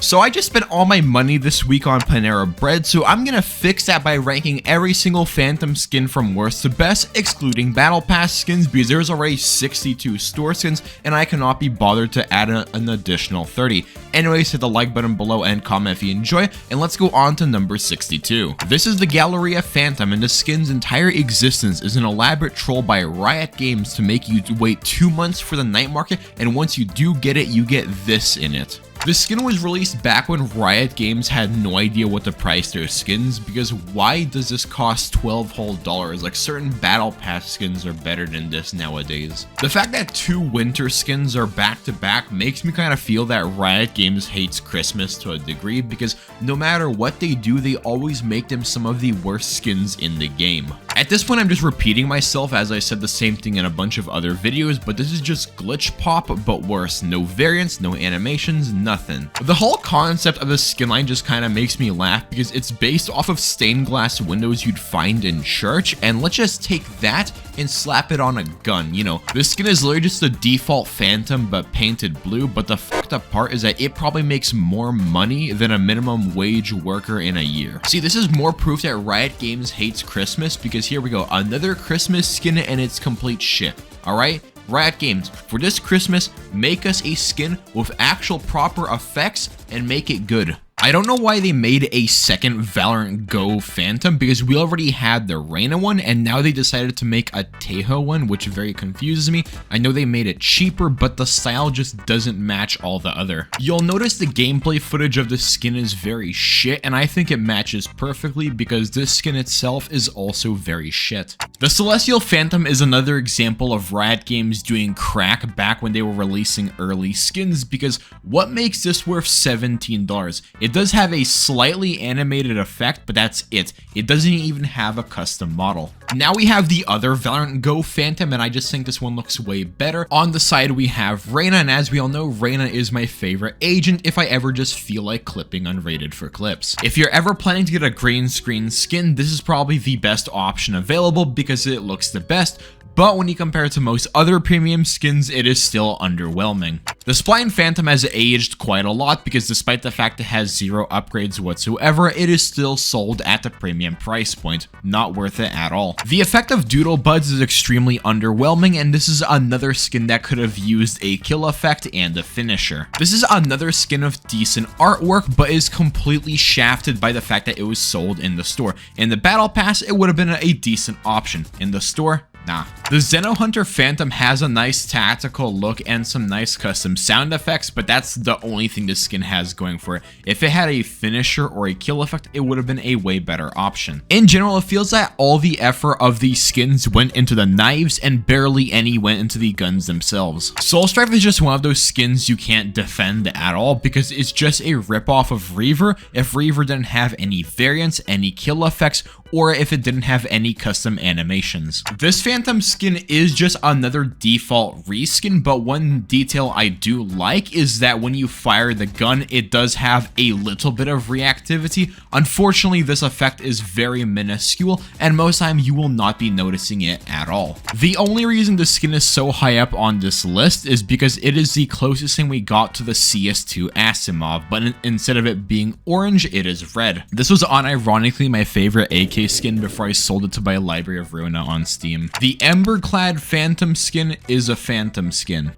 So I just spent all my money this week on Panera Bread, so I'm gonna fix that by ranking every single Phantom skin from worst to best, excluding Battle Pass skins, because there's already 62 store skins, and I cannot be bothered to add an additional 30. Anyways, hit the like button below and comment if you enjoy, and let's go on to number 62. This is the Valorant Phantom, and the skin's entire existence is an elaborate troll by Riot Games to make you wait 2 months for the night market, and once you do get it, you get this in it. This skin was released back when Riot Games had no idea what to price their skins, because why does this cost $12 whole? Like, certain Battle Pass skins are better than this nowadays. The fact that 2 winter skins are back to back makes me kind of feel that Riot Games hates Christmas to a degree, because no matter what they do, they always make them some of the worst skins in the game. At this point, I'm just repeating myself as I said the same thing in a bunch of other videos, but this is just glitch pop, but worse. No variants, no animations, nothing. The whole concept of the skin line just kind of makes me laugh because it's based off of stained glass windows you'd find in church, and let's just take that and slap it on a gun. You know, this skin is literally just the default Phantom but painted blue, but the fucked up part is that it probably makes more money than a minimum wage worker in a year. See, this is more proof that Riot Games hates Christmas, because here we go, another Christmas skin and it's complete shit. Alright? Riot Games, for this Christmas, make us a skin with actual proper effects and make it good. I don't know why they made a second Valorant Go Phantom, because we already had the Reyna one, and now they decided to make a Tejo one, which very confuses me. I know they made it cheaper, but the style just doesn't match all the other. You'll notice the gameplay footage of the skin is very shit, and I think it matches perfectly because this skin itself is also very shit. The Celestial Phantom is another example of Riot Games doing crack back when they were releasing early skins, because what makes this worth $17? It does have a slightly animated effect, but that's it. It doesn't even have a custom model. Now we have the other Valorant Go Phantom, and I just think this one looks way better. On the side we have Reyna, and as we all know, Reyna is my favorite agent if I ever just feel like clipping unrated for clips. If you're ever planning to get a green screen skin, this is probably the best option available because it looks the best, but when you compare it to most other premium skins, it is still underwhelming. The Spline Phantom has aged quite a lot because despite the fact it has 0 upgrades whatsoever, it is still sold at the premium price point. Not worth it at all. The effect of Doodle Buds is extremely underwhelming, and this is another skin that could have used a kill effect and a finisher. This is another skin of decent artwork, but is completely shafted by the fact that it was sold in the store. In the Battle Pass, it would have been a decent option. In the store, nah. The Xeno Hunter Phantom has a nice tactical look and some nice custom sound effects, but that's the only thing this skin has going for it. If it had a finisher or a kill effect, it would have been a way better option. In general, it feels that all the effort of these skins went into the knives and barely any went into the guns themselves. Soul Strife is just one of those skins you can't defend at all because it's just a ripoff of Reaver if Reaver didn't have any variants, any kill effects, or if it didn't have any custom animations. This Phantom skin is just another default reskin, but one detail I do like is that when you fire the gun, it does have a little bit of reactivity. Unfortunately, this effect is very minuscule, and most time you will not be noticing it at all. The only reason the skin is so high up on this list is because it is the closest thing we got to the CS2 Asimov, but instead of it being orange, it is red. This was unironically my favorite AK skin before I sold it to buy Library of Ruina on Steam. The Emberclad Phantom skin is a Phantom skin.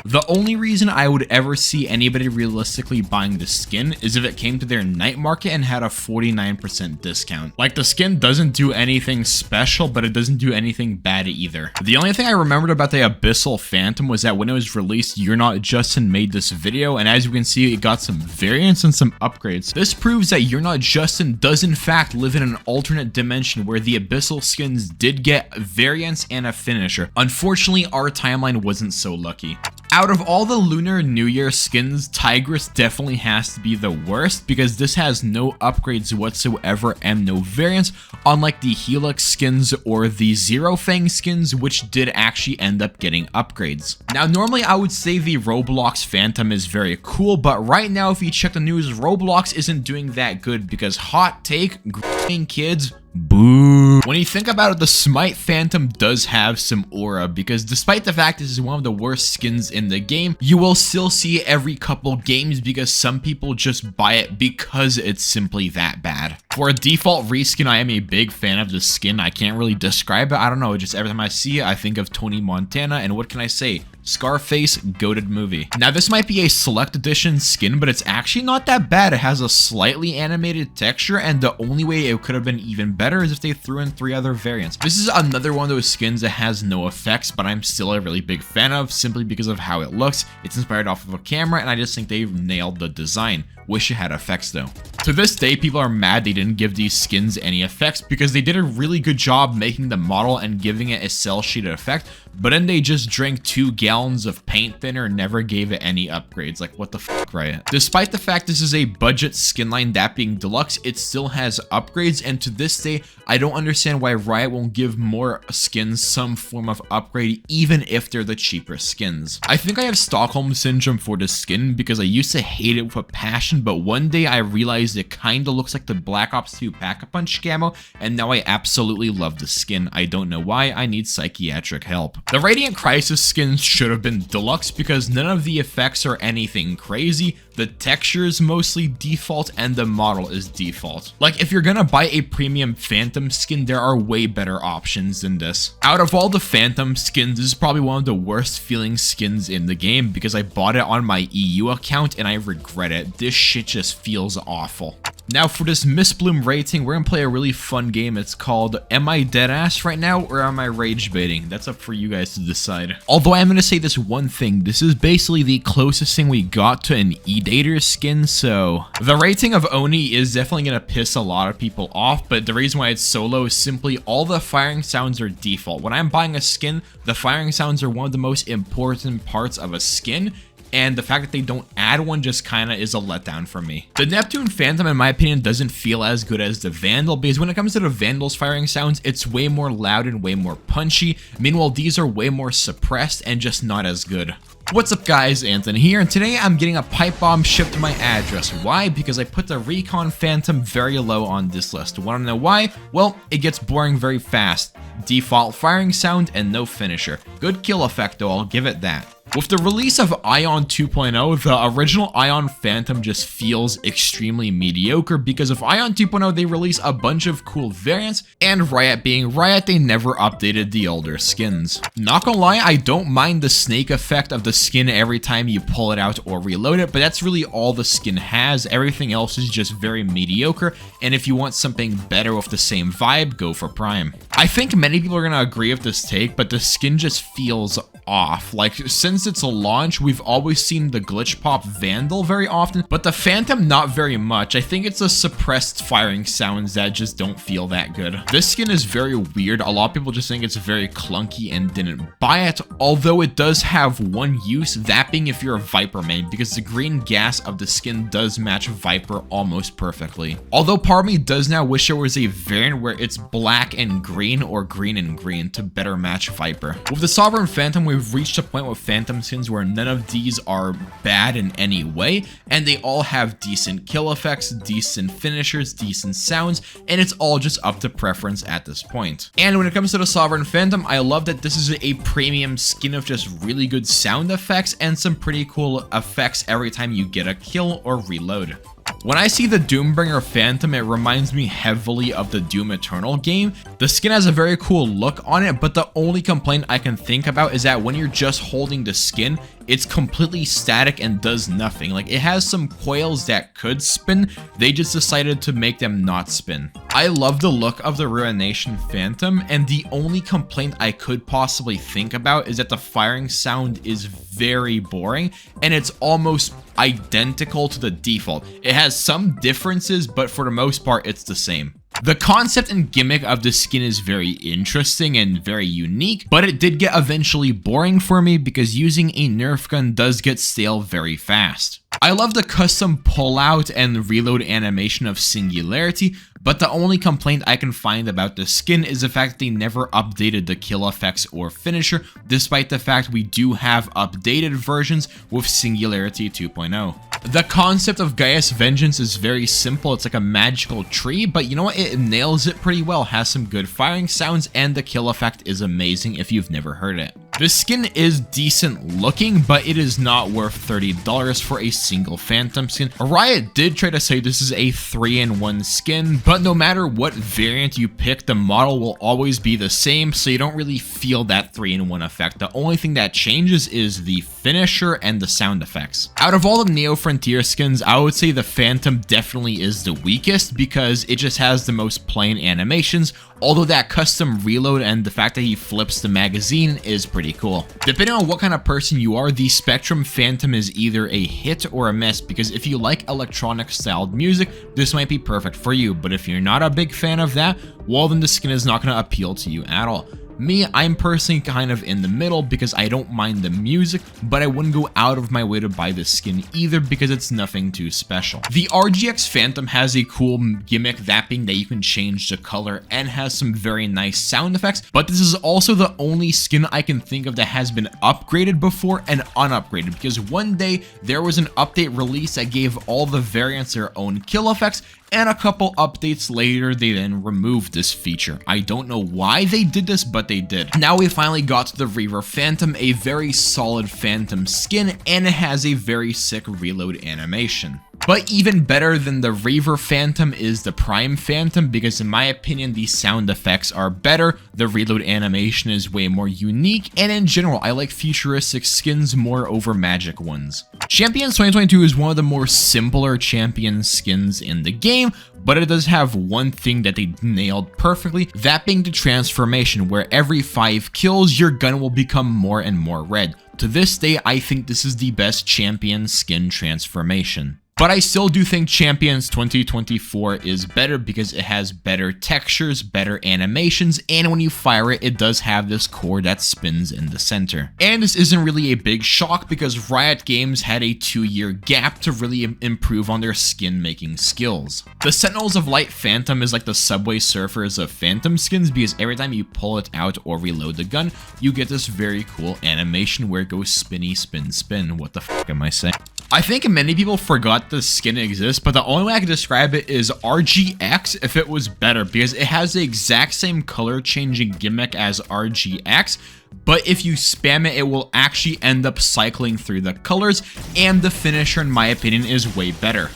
The only reason I would ever see anybody realistically buying this skin is if it came to their night market and had a 49% discount. Like, the skin doesn't do anything special, but it doesn't do anything bad either. The only thing I remembered about the Abyssal Phantom was that when it was released, You're Not Justin made this video, and as you can see, it got some variants and some upgrades. This proves that You're Not Justin does in fact live in an alternate dimension where the Abyssal skins did get variants and a finisher. Unfortunately, our timeline wasn't so lucky. Out of all the Lunar New Year skins, Tigress definitely has to be the worst because this has no upgrades whatsoever and no variants, unlike the Helix skins or the Zero Fang skins, which did actually end up getting upgrades. Now, normally I would say the Roblox Phantom is very cool, but right now if you check the news, Roblox isn't doing that good because hot take, growing kids Boo. When you think about it, the Smite Phantom does have some aura, because despite the fact this is one of the worst skins in the game, you will still see it every couple games because some people just buy it because it's simply that bad. For a default reskin, I am a big fan of the skin. I can't really describe it. I don't know, just every time I see it, I think of Tony Montana, and what can I say? Scarface, goated movie. Now this might be a select edition skin, but it's actually not that bad. It has a slightly animated texture, and the only way it could have been even better is if they threw in 3 other variants. This is another one of those skins that has no effects, but I'm still a really big fan of, simply because of how it looks. It's inspired off of a camera, and I just think they've nailed the design. Wish it had effects though. To this day, people are mad they didn't give these skins any effects because they did a really good job making the model and giving it a cell shaded effect, but then they just drank 2 gallons of paint thinner and never gave it any upgrades. Like, what the fuck, Riot? Despite the fact this is a budget skin line, that being deluxe, it still has upgrades, and to this day, I don't understand why Riot won't give more skins some form of upgrade, even if they're the cheaper skins. I think I have Stockholm Syndrome for this skin because I used to hate it with a passion, but one day I realized it kinda looks like the Black Ops 2 Pack-a-Punch camo, and now I absolutely love the skin. I don't know why. I need psychiatric help. The Radiant Crisis skins should have been deluxe because none of the effects are anything crazy. The texture is mostly default and the model is default. Like, if you're gonna buy a premium Phantom skin, there are way better options than this. Out of all the Phantom skins, this is probably one of the worst feeling skins in the game because I bought it on my EU account and I regret it. This shit just feels awful. Now for this Miss Bloom rating, we're gonna play a really fun game. It's called Am I Deadass right now or am I rage baiting? That's up for you guys to decide. Although I'm gonna say this one thing, this is basically the closest thing we got to an Edater skin, so the rating of Oni is definitely gonna piss a lot of people off, but the reason why it's so low is simply all the firing sounds are default. When I'm buying a skin, the firing sounds are one of the most important parts of a skin, and the fact that they don't add one just kinda is a letdown for me. The Neptune Phantom, in my opinion, doesn't feel as good as the Vandal, because when it comes to the Vandal's firing sounds, it's way more loud and way more punchy. Meanwhile, these are way more suppressed and just not as good. What's up guys, Anthony here, and today I'm getting a pipe bomb shipped to my address. Why? Because I put the Recon Phantom very low on this list. Wanna know why? Well, it gets boring very fast. Default firing sound and no finisher. Good kill effect though, I'll give it that. With the release of Ion 2.0, the original Ion Phantom just feels extremely mediocre because of Ion 2.0 they release a bunch of cool variants, and Riot being Riot, they never updated the older skins. Not gonna lie, I don't mind the snake effect of the skin every time you pull it out or reload it, but that's really all the skin has. Everything else is just very mediocre, and if you want something better with the same vibe, go for Prime. I think many people are gonna agree with this take, but the skin just feels off. Like, since its launch, we've always seen the glitch pop Vandal very often, but the Phantom not very much. I think it's the suppressed firing sounds that just don't feel that good. This skin is very weird. A lot of people just think it's very clunky and didn't buy it, although it does have one use, that being if you're a Viper main, because the green gas of the skin does match Viper almost perfectly. Although part of me does now wish there was a variant where it's black and green or green and green to better match Viper. With the Sovereign Phantom, we've reached a point with Phantom skins where none of these are bad in any way, and they all have decent kill effects, decent finishers, decent sounds, and it's all just up to preference at this point. And when it comes to the Sovereign Phantom, I love that this is a premium skin of just really good sound effects and some pretty cool effects every time you get a kill or reload. When I see the Doombringer Phantom, it reminds me heavily of the Doom Eternal game. The skin has a very cool look on it, but the only complaint I can think about is that when you're just holding the skin, it's completely static and does nothing. Like, it has some coils that could spin, they just decided to make them not spin. I love the look of the Ruination Phantom, and the only complaint I could possibly think about is that the firing sound is very boring, and it's almost identical to the default. It has some differences, but for the most part, it's the same. The concept and gimmick of the skin is very interesting and very unique, but it did get eventually boring for me because using a Nerf gun does get stale very fast. I love the custom pullout and reload animation of Singularity, but the only complaint I can find about the skin is the fact that they never updated the kill effects or finisher, despite the fact we do have updated versions with Singularity 2.0. The concept of Gaia's Vengeance is very simple. It's like a magical tree, but you know what? It nails it pretty well. Has some good firing sounds, and the kill effect is amazing if you've never heard it. The skin is decent looking, but it is not worth $30 for a single Phantom skin. Riot did try to say this is a 3-in-1 skin, but no matter what variant you pick, the model will always be the same, so you don't really feel that 3-in-1 effect. The only thing that changes is the finisher and the sound effects. Out of all the Neo Frontier skins, I would say the Phantom definitely is the weakest because it just has the most plain animations, although that custom reload and the fact that he flips the magazine is pretty cool. Depending on what kind of person you are, the Spectrum Phantom is either a hit or a miss, because if you like electronic styled music, this might be perfect for you, but if you're not a big fan of that, well then the skin is not going to appeal to you at all. Me, I'm personally kind of in the middle because I don't mind the music, but I wouldn't go out of my way to buy this skin either because it's nothing too special. The RGX Phantom has a cool gimmick, that being that you can change the color and has some very nice sound effects, but this is also the only skin I can think of that has been upgraded before and unupgraded, because one day there was an update release that gave all the variants their own kill effects, and a couple updates later they then removed this feature. I don't know why they did this, but they did. Now we finally got to the Reaver Phantom, a very solid Phantom skin, and it has a very sick reload animation. But even better than the Reaver Phantom is the Prime Phantom, because in my opinion the sound effects are better, the reload animation is way more unique, and in general I like futuristic skins more over magic ones. Champions 2022 is one of the more simpler champion skins in the game, but it does have one thing that they nailed perfectly, that being the transformation, where every 5 kills your gun will become more and more red. To this day, I think this is the best champion skin transformation. But I still do think Champions 2024 is better because it has better textures, better animations, and when you fire it, it does have this core that spins in the center. And this isn't really a big shock because Riot Games had a 2-year gap to really improve on their skin making skills. The Sentinels of Light Phantom is like the Subway Surfers of Phantom skins, because every time you pull it out or reload the gun, you get this very cool animation where it goes spinny, spin, spin. What the fuck am I saying? I think many people forgot the skin exists, but the only way I can describe it is RGX if it was better, because it has the exact same color changing gimmick as RGX, but if you spam it, it will actually end up cycling through the colors, and the finisher in my opinion is way better.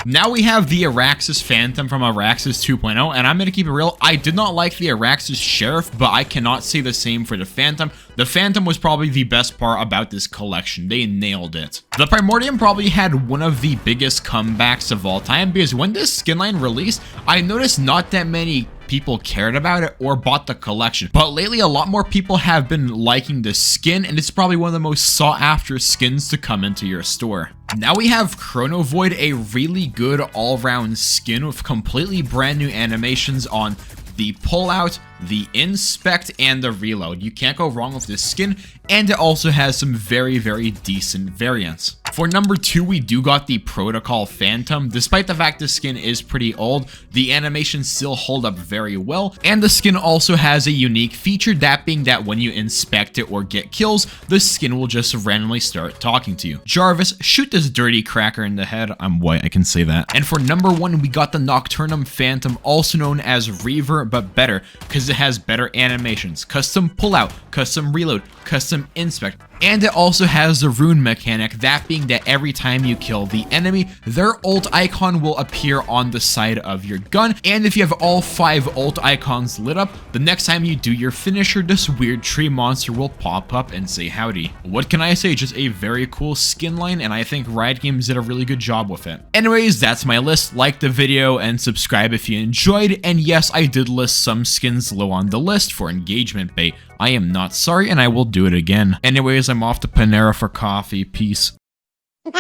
Now we have the Araxis Phantom from Araxis 2.0, and I'm going to keep it real, I did not like the Araxis Sheriff, but I cannot say the same for the Phantom. The Phantom was probably the best part about this collection. They nailed it. The Primordium probably had one of the biggest comebacks of all time, because when this skin line released, I noticed not that many people cared about it or bought the collection, but lately a lot more people have been liking the skin, and it's probably one of the most sought after skins to come into your store. Now we have Chrono Void, a really good all-round skin with completely brand new animations on the pullout, the inspect, and the reload. You can't go wrong with this skin, and it also has some very, very decent variants. For number 2, we do got the Protocol Phantom. Despite the fact the skin is pretty old, the animations still hold up very well, and the skin also has a unique feature, that being that when you inspect it or get kills, the skin will just randomly start talking to you. Jarvis, shoot this dirty cracker in the head. I'm white, I can say that. And for number 1, we got the Nocturnum Phantom, also known as Reaver, but better, because it has better animations, custom pullout, custom reload, custom inspect, and it also has the rune mechanic, that being that every time you kill the enemy, their ult icon will appear on the side of your gun, and if you have all 5 ult icons lit up, the next time you do your finisher, this weird tree monster will pop up and say howdy. What can I say, just a very cool skin line, and I think Riot Games did a really good job with it. Anyways, that's my list. Like the video and subscribe if you enjoyed, and yes, I did list some skins low on the list for engagement bait. I am not sorry, and I will do it again. Anyways, I'm off to Panera for coffee. Peace.